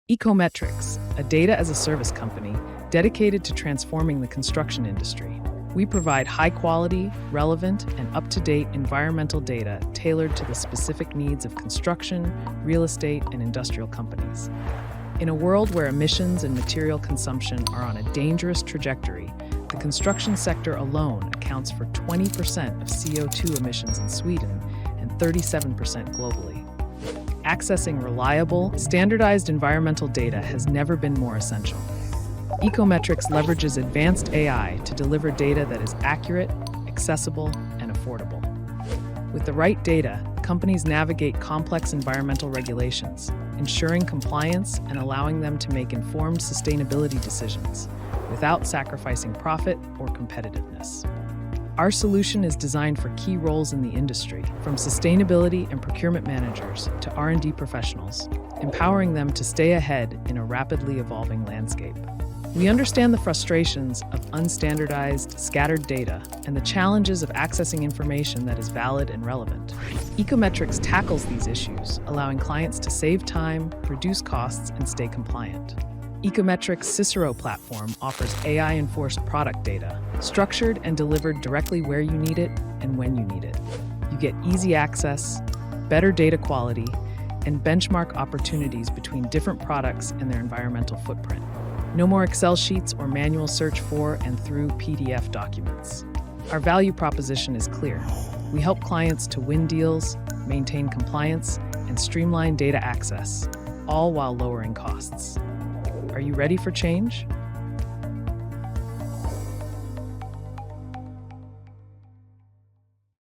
Ecometrix, a data-as-a-service company dedicated to transforming the construction industry. We provide high-quality, relevant, and up-to-date environmental data tailored to the specific needs of construction, real estate, and industrial companies. In a world where emissions and material consumption are on a dangerous trajectory, the construction sector alone accounts for 20% of CO2 emissions in Sweden and 37% globally. Accessing reliable, standardized environmental data has never been more essential. Ecometrix leverages advanced AI to deliver data that is accurate, accessible, and affordable. With the right data, companies navigate complex environmental regulations, ensuring compliance and allowing them to make informed sustainability decisions without sacrificing profit or competitiveness. Our solution is designed for key roles in the industry, from sustainability and procurement managers to R&D professionals, empowering them to stay ahead in a rapidly evolving landscape. We understand the frustrations of unstandardized, scattered data and the challenges of accessing information that is valid and relevant. Ecometrix tackles these issues, allowing clients to save time, reduce costs, and stay compliant. Ecometrix Cicero platform offers AI-enforced product data, structured and delivered directly where you need it and when you need it. You get easy access, better data quality, and benchmark opportunities between different products and their environmental footprint. No more Excel sheets or manual search for and through PDF documents. Our value proposition is clear. We help clients to win deals, maintain compliance, and streamline data access, all while lowering costs. Are you ready for change?